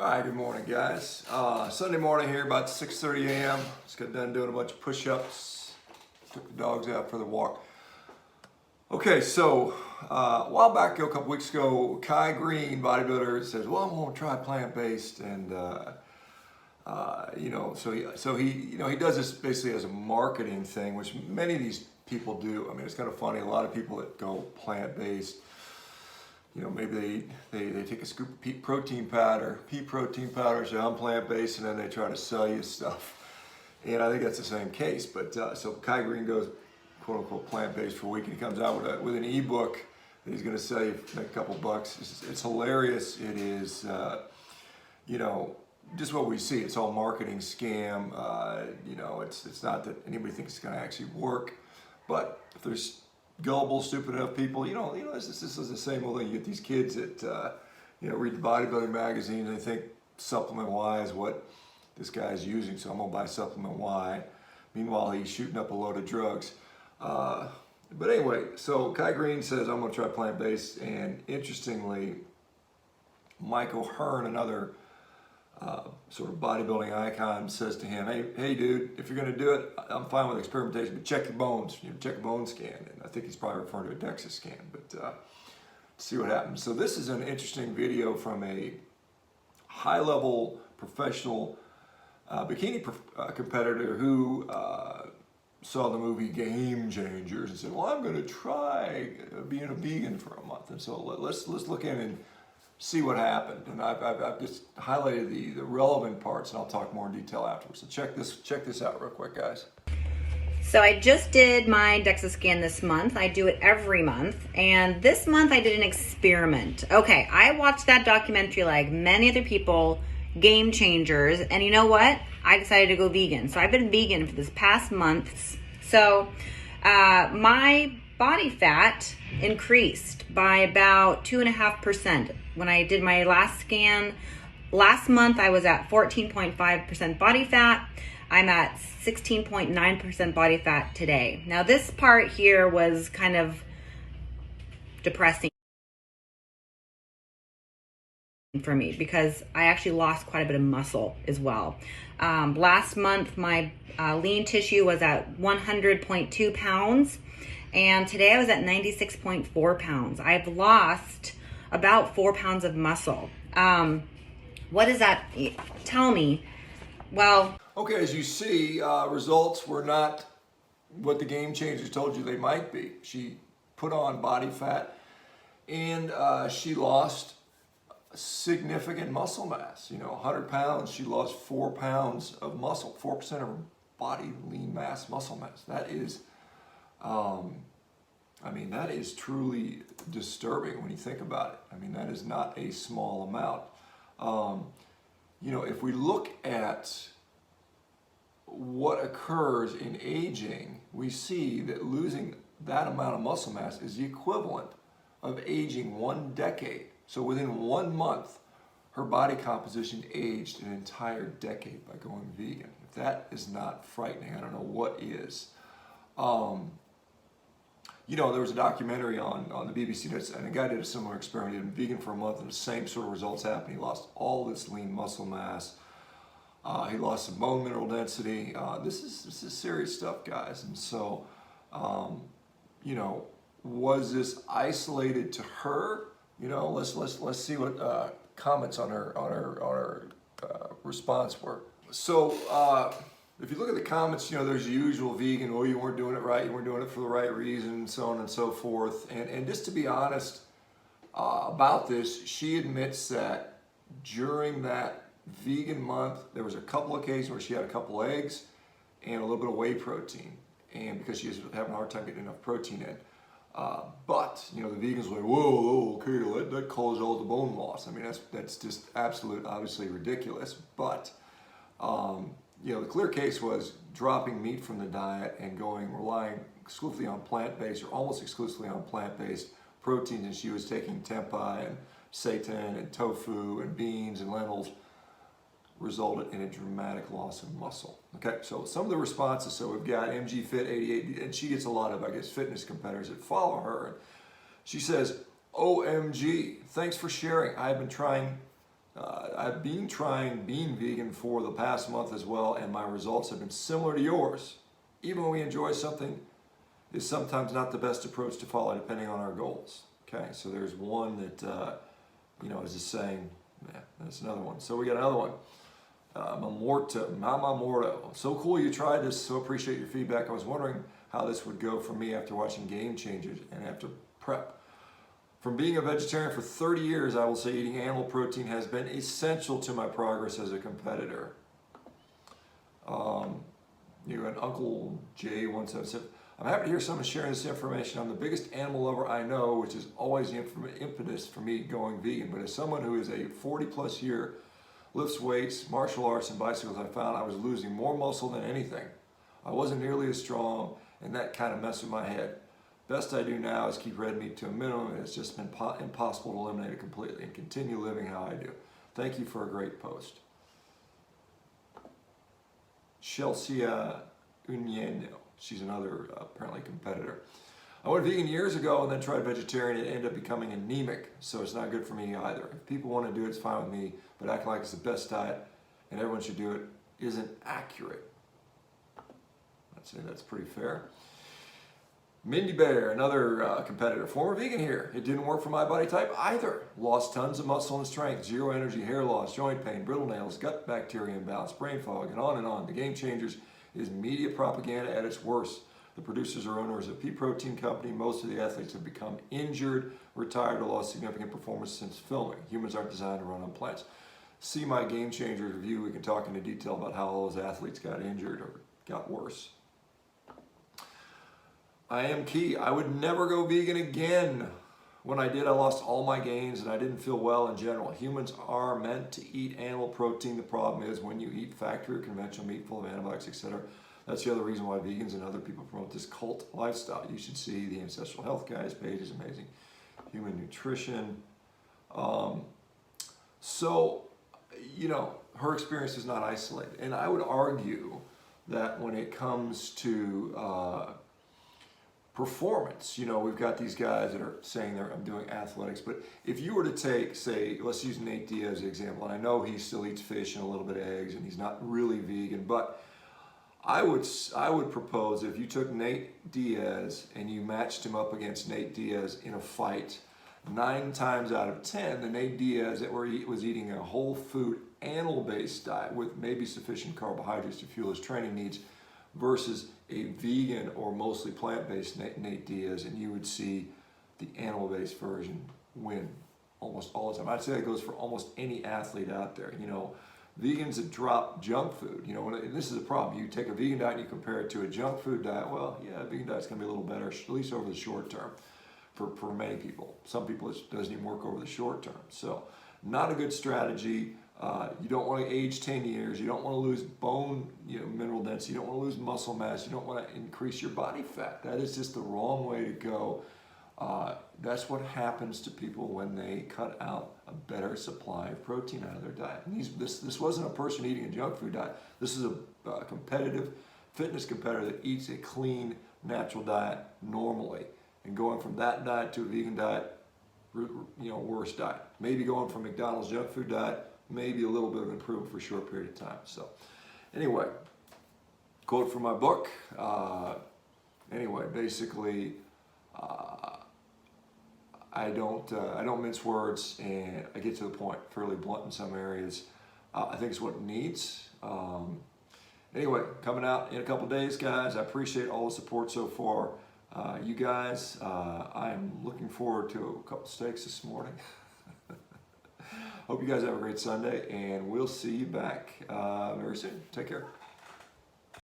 All right, good morning, guys. Sunday morning here, about 6:30 a.m. Just got done doing a bunch of push-ups. Took the dogs out for the walk. Okay, so a while back, a couple weeks ago, Kai Green, bodybuilder, says, "Well, I'm going to try plant-based," and he does this basically as a marketing thing, which many of these people do. I mean, it's kind of funny. A lot of people that go plant-based, maybe they take a scoop of pea protein powder, say I'm plant-based, and then they try to sell you stuff. And I think that's the same case. But so Kai Green goes, quote unquote, plant-based for a week, and he comes out with an ebook that he's going to sell you for a couple bucks. It's hilarious. It is, just what we see. It's all marketing scam. It's not that anybody thinks it's going to actually work, but if there's gullible, stupid enough people, this is the same old thing. You get these kids that, read the bodybuilding magazine and they think supplement Y is what this guy's using, so I'm gonna buy supplement Y. Meanwhile, he's shooting up a load of drugs. But anyway, so Kai Green says, I'm gonna try plant-based, and interestingly, Michael Hearn, another sort of bodybuilding icon, says to him, hey dude, if you're gonna do it, I'm fine with experimentation, but check your bones, check a bone scan. And I think he's probably referring to a DEXA scan, but see what happens. So this is an interesting video from a high-level professional bikini competitor who saw the movie Game Changers and said, well, I'm gonna try being a vegan for a month. And so let's look in and see what happened, and I've just highlighted the relevant parts, and I'll talk more in detail afterwards. So check this out real quick, guys. So I just did my DEXA scan this month. I do it every month, and this month I did an experiment. Okay, I watched that documentary like many other people, Game Changers, and you know what? I decided to go vegan. So I've been vegan for this past month. So my body fat increased by about 2.5%. When I did my last scan last month, I was at 14.5% body fat. I'm at 16.9% body fat today. Now this part here was kind of depressing for me because I actually lost quite a bit of muscle as well. Last month, my lean tissue was at 100.2 pounds. And today I was at 96.4 pounds. I've lost about 4 pounds of muscle. What does that tell me? Well, okay, as you see, results were not what the Game Changers told you they might be. She put on body fat, and she lost significant muscle mass. 100 pounds, she lost 4 pounds of muscle, 4% of her body lean mass, muscle mass. That is, that is truly disturbing when you think about it. That is not a small amount. If we look at what occurs in aging, we see that losing that amount of muscle mass is the equivalent of aging 1 decade. So within 1 month, her body composition aged an entire decade by going vegan. If that is not frightening, I don't know what is. There was a documentary on the BBC, and a guy did a similar experiment. He had been vegan for a month, and the same sort of results happened. He lost all this lean muscle mass. He lost some bone mineral density. This is serious stuff, guys. And so, was this isolated to her? Let's see what comments on her response were. So. If you look at the comments, there's the usual vegan, oh, you weren't doing it right, you weren't doing it for the right reason, so on and so forth. And just to be honest about this, she admits that during that vegan month, there was a couple occasions where she had a couple eggs and a little bit of whey protein, and because she was having a hard time getting enough protein in. But the vegans were like, whoa, okay, that caused all the bone loss. That's just absolute, obviously ridiculous. But the clear case was dropping meat from the diet and relying exclusively on plant-based, or almost exclusively on plant-based proteins, and she was taking tempeh and seitan and tofu and beans and lentils, resulted in a dramatic loss of muscle. Okay, so some of the responses, so we've got MGFit88, and she gets a lot of, fitness competitors that follow her. She says, OMG, thanks for sharing. I've been trying I've been trying being vegan for the past month as well, and my results have been similar to yours. Even when we enjoy something, is sometimes not the best approach to follow depending on our goals. Okay, so there's one that, is just saying, yeah, that's another one. So we got another one. Mama Morto. So cool you tried this, so appreciate your feedback. I was wondering how this would go for me after watching Game Changers and after prep. From being a vegetarian for 30 years, I will say eating animal protein has been essential to my progress as a competitor. You and Uncle J177. I'm happy to hear someone sharing this information. I'm the biggest animal lover I know, which is always the impetus for me going vegan. But as someone who is a 40+ year, lifts weights, martial arts, and bicycles, I found I was losing more muscle than anything. I wasn't nearly as strong, and that kind of messed with my head. Best I do now is keep red meat to a minimum, and it's just been impossible to eliminate it completely and continue living how I do. Thank you for a great post. Chelsea Unieno. She's another apparently competitor. I went vegan years ago and then tried vegetarian and ended up becoming anemic, so it's not good for me either. If people want to do it, it's fine with me, but acting like it's the best diet and everyone should do it isn't accurate. I'd say that's pretty fair. Mindy Bear, another competitor, former vegan here. It didn't work for my body type either. Lost tons of muscle and strength, zero energy, hair loss, joint pain, brittle nails, gut bacteria imbalance, brain fog, and on and on. The Game Changers is media propaganda at its worst. The producers or owners of a pea protein company. Most of the athletes have become injured, retired, or lost significant performance since filming. Humans aren't designed to run on plants. See my Game Changers review. We can talk into detail about how all those athletes got injured or got worse. I am key. I would never go vegan again. When I did, I lost all my gains and I didn't feel well in general. Humans are meant to eat animal protein. The problem is when you eat factory or conventional meat full of antibiotics, etc. That's the other reason why vegans and other people promote this cult lifestyle. You should see the Ancestral Health Guy's page. Is amazing. Human nutrition. So, her experience is not isolated. And I would argue that when it comes to performance, we've got these guys that are saying I'm doing athletics, but if you were to take, say, let's use Nate Diaz as an example, and I know he still eats fish and a little bit of eggs and he's not really vegan, but I would propose if you took Nate Diaz and you matched him up against Nate Diaz in a fight, 9 times out of 10, the Nate Diaz that was eating a whole food animal-based diet with maybe sufficient carbohydrates to fuel his training needs versus a vegan or mostly plant-based Nate Diaz, and you would see the animal-based version win almost all the time. I'd say that goes for almost any athlete out there. Vegans that drop junk food, and this is a problem. You take a vegan diet and you compare it to a junk food diet, well, yeah, a vegan diet's gonna be a little better, at least over the short term for many people. Some people it doesn't even work over the short term. So not a good strategy. You don't want to age 10 years. You don't want to lose bone, mineral density. You don't want to lose muscle mass. You don't want to increase your body fat. That is just the wrong way to go. That's what happens to people when they cut out a better supply of protein out of their diet. And this wasn't a person eating a junk food diet. This is a competitive fitness competitor that eats a clean, natural diet normally. And going from that diet to a vegan diet, worse diet. Maybe going from McDonald's junk food diet, maybe a little bit of improvement for a short period of time. So anyway, quote from my book. Basically, I don't mince words, and I get to the point, fairly blunt in some areas. I think it's what it needs. Anyway, coming out in a couple days, guys. I appreciate all the support so far. You guys, I'm looking forward to a couple steaks this morning. Hope you guys have a great Sunday, and we'll see you back very soon. Take care.